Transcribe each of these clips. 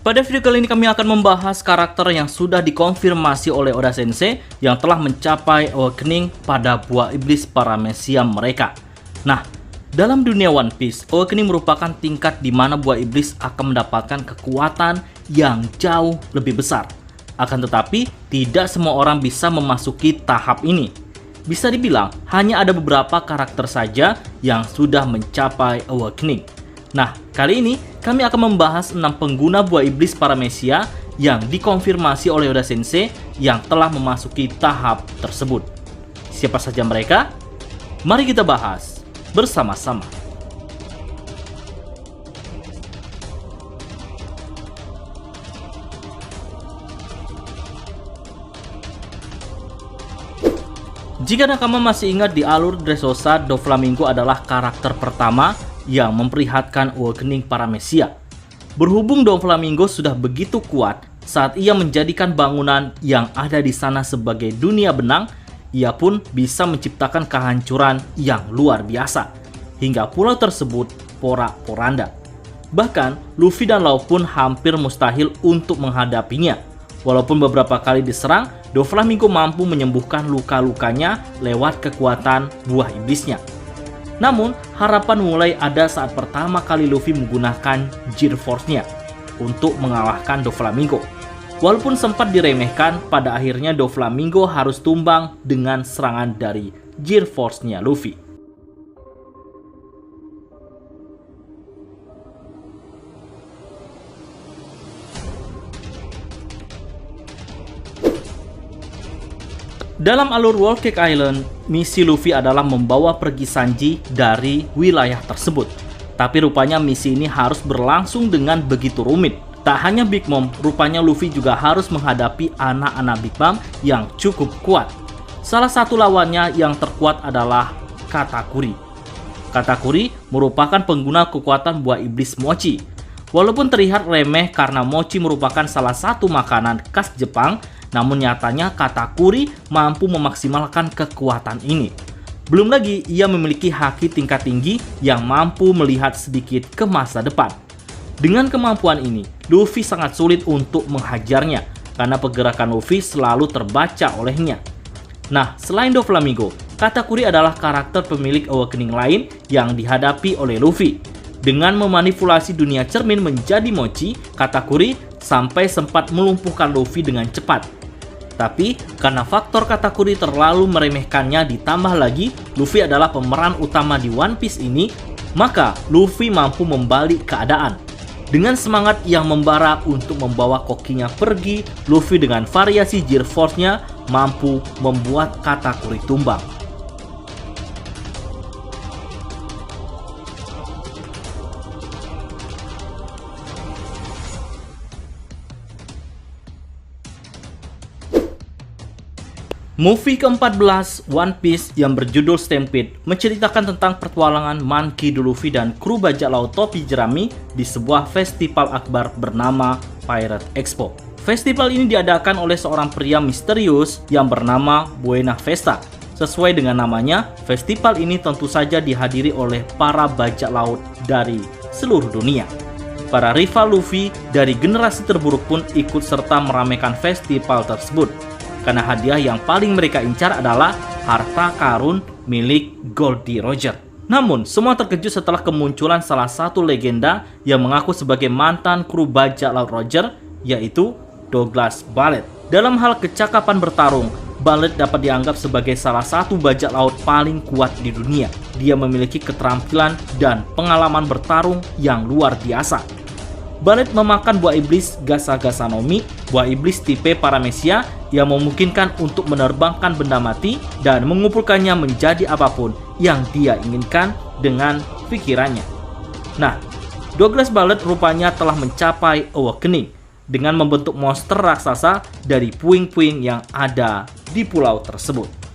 Pada video kali ini kami akan membahas karakter yang sudah dikonfirmasi oleh Oda Sensei yang telah mencapai awakening pada buah iblis paramecia mereka. Nah, dalam dunia One Piece, awakening merupakan tingkat di mana buah iblis akan mendapatkan kekuatan yang jauh lebih besar. Akan tetapi, tidak semua orang bisa memasuki tahap ini. Bisa dibilang, hanya ada beberapa karakter saja yang sudah mencapai awakening. Nah, kali ini kami akan membahas 6 pengguna buah iblis paramecia yang dikonfirmasi oleh Oda Sensei yang telah memasuki tahap tersebut. Siapa saja mereka? Mari kita bahas bersama-sama. Jika nakama masih ingat, di alur Dressrosa, Doflamingo adalah karakter pertama yang memperlihatkan awakening paramecia. Berhubung Doflamingo sudah begitu kuat saat ia menjadikan bangunan yang ada di sana sebagai dunia benang, ia pun bisa menciptakan kehancuran yang luar biasa hingga pulau tersebut porak-poranda. Bahkan Luffy dan Law pun hampir mustahil untuk menghadapinya. Walaupun beberapa kali diserang, Doflamingo mampu menyembuhkan luka-lukanya lewat kekuatan buah iblisnya. Namun, harapan mulai ada saat pertama kali Luffy menggunakan Gear Force-nya untuk mengalahkan Doflamingo. Walaupun sempat diremehkan, pada akhirnya Doflamingo harus tumbang dengan serangan dari Gear Force-nya Luffy. Dalam alur Whole Cake Island, misi Luffy adalah membawa pergi Sanji dari wilayah tersebut. Tapi rupanya misi ini harus berlangsung dengan begitu rumit. Tak hanya Big Mom, rupanya Luffy juga harus menghadapi anak-anak Big Mom yang cukup kuat. Salah satu lawannya yang terkuat adalah Katakuri. Katakuri merupakan pengguna kekuatan buah iblis mochi. Walaupun terlihat remeh karena mochi merupakan salah satu makanan khas Jepang, namun nyatanya Katakuri mampu memaksimalkan kekuatan ini. Belum lagi ia memiliki haki tingkat tinggi yang mampu melihat sedikit ke masa depan. Dengan kemampuan ini, Luffy sangat sulit untuk menghajarnya karena pergerakan Luffy selalu terbaca olehnya. Nah, selain Doflamingo, Katakuri adalah karakter pemilik awakening lain yang dihadapi oleh Luffy. Dengan memanipulasi dunia cermin menjadi mochi, Katakuri sampai sempat melumpuhkan Luffy dengan cepat. Tapi karena faktor Katakuri terlalu meremehkannya, ditambah lagi Luffy adalah pemeran utama di One Piece ini, maka Luffy mampu membalik keadaan. Dengan semangat yang membara untuk membawa kokinya pergi, Luffy dengan variasi Gear Force-nya mampu membuat Katakuri tumbang. Movie ke-14 One Piece yang berjudul Stampede menceritakan tentang pertualangan Monkey D. Luffy dan kru bajak laut topi jerami di sebuah festival akbar bernama Pirate Expo. Festival ini diadakan oleh seorang pria misterius yang bernama Buena Vesta. Sesuai dengan namanya, festival ini tentu saja dihadiri oleh para bajak laut dari seluruh dunia. Para rival Luffy dari generasi terburuk pun ikut serta meramaikan festival tersebut, karena hadiah yang paling mereka incar adalah harta karun milik Goldie Roger. Namun, semua terkejut setelah kemunculan salah satu legenda yang mengaku sebagai mantan kru bajak laut Roger, yaitu Douglas Ballet. Dalam hal kecakapan bertarung, Ballet dapat dianggap sebagai salah satu bajak laut paling kuat di dunia. Dia memiliki keterampilan dan pengalaman bertarung yang luar biasa. Ballet memakan buah iblis Gasa-Gasa no Mi, buah iblis tipe paramecia yang memungkinkan untuk menerbangkan benda mati dan mengumpulkannya menjadi apapun yang dia inginkan dengan pikirannya. Nah, Douglas Ballet rupanya telah mencapai awakening dengan membentuk monster raksasa dari puing-puing yang ada di pulau tersebut.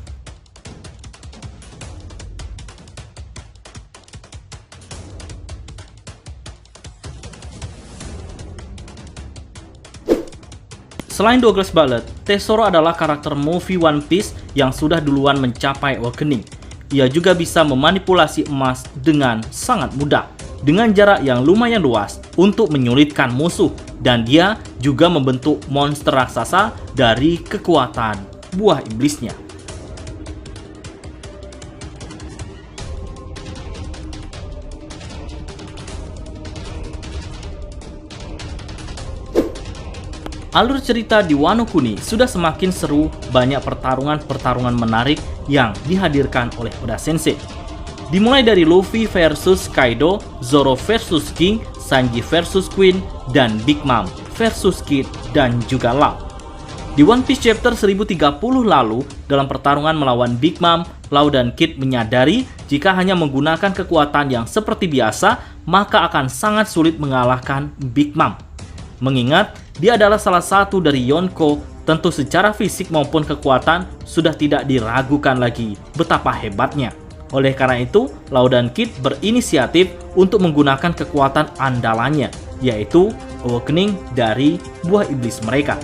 Selain Douglas Ballet, Tesoro adalah karakter movie One Piece yang sudah duluan mencapai awakening. Ia juga bisa memanipulasi emas dengan sangat mudah, dengan jarak yang lumayan luas untuk menyulitkan musuh. dan dia juga membentuk monster raksasa dari kekuatan buah iblisnya. Alur cerita di Wano Kuni sudah semakin seru, banyak pertarungan-pertarungan menarik yang dihadirkan oleh Oda Sensei. Dimulai dari Luffy versus Kaido, Zoro versus King, Sanji versus Queen, dan Big Mom versus Kid dan juga Law. Di One Piece chapter 1030 lalu, dalam pertarungan melawan Big Mom, Law dan Kid menyadari jika hanya menggunakan kekuatan yang seperti biasa, maka akan sangat sulit mengalahkan Big Mom. Mengingat dia adalah salah satu dari Yonko, tentu secara fisik maupun kekuatan sudah tidak diragukan lagi betapa hebatnya. Oleh karena itu, Law dan Kid berinisiatif untuk menggunakan kekuatan andalannya, yaitu awakening dari buah iblis mereka.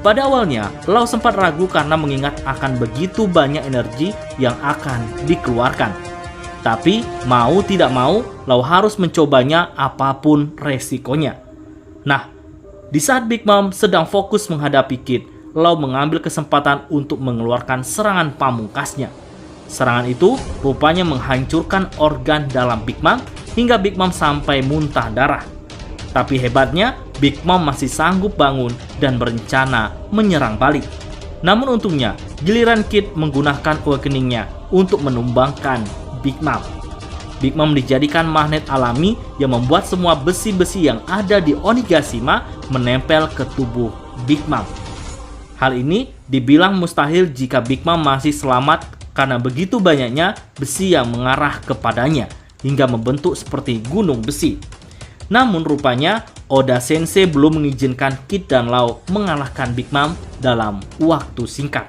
Pada awalnya, Law sempat ragu karena mengingat akan begitu banyak energi yang akan dikeluarkan. Tapi, mau tidak mau, Law harus mencobanya apapun resikonya. Nah, di saat Big Mom sedang fokus menghadapi Kid, Law mengambil kesempatan untuk mengeluarkan serangan pamungkasnya. Serangan itu rupanya menghancurkan organ dalam Big Mom hingga Big Mom sampai muntah darah. Tapi hebatnya, Big Mom masih sanggup bangun dan berencana menyerang balik. Namun untungnya, giliran Kid menggunakan awakeningnya untuk menumbangkan Big Mom. Big Mom dijadikan magnet alami yang membuat semua besi-besi yang ada di Onigashima menempel ke tubuh Big Mom. Hal ini dibilang mustahil jika Big Mom masih selamat karena begitu banyaknya besi yang mengarah kepadanya hingga membentuk seperti gunung besi. Namun rupanya Oda Sensei belum mengizinkan Kid dan Law mengalahkan Big Mom dalam waktu singkat.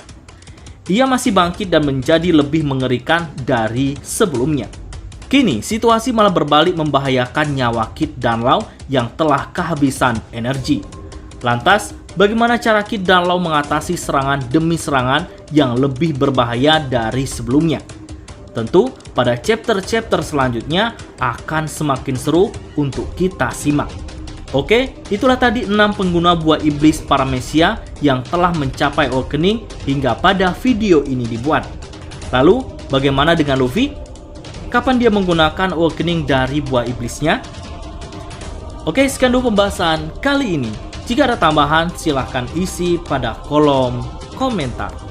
Ia masih bangkit dan menjadi lebih mengerikan dari sebelumnya. Kini, situasi malah berbalik membahayakan nyawa Kid dan Law yang telah kehabisan energi. Lantas, bagaimana cara Kid dan Law mengatasi serangan demi serangan yang lebih berbahaya dari sebelumnya? Tentu, pada chapter-chapter selanjutnya akan semakin seru untuk kita simak. Oke, itulah tadi 6 pengguna buah iblis Paramecia yang telah mencapai awakening hingga pada video ini dibuat. Lalu, bagaimana dengan Luffy? Kapan dia menggunakan awakening dari buah iblisnya? Oke, sekian dulu pembahasan kali ini. Jika ada tambahan, silahkan isi pada kolom komentar.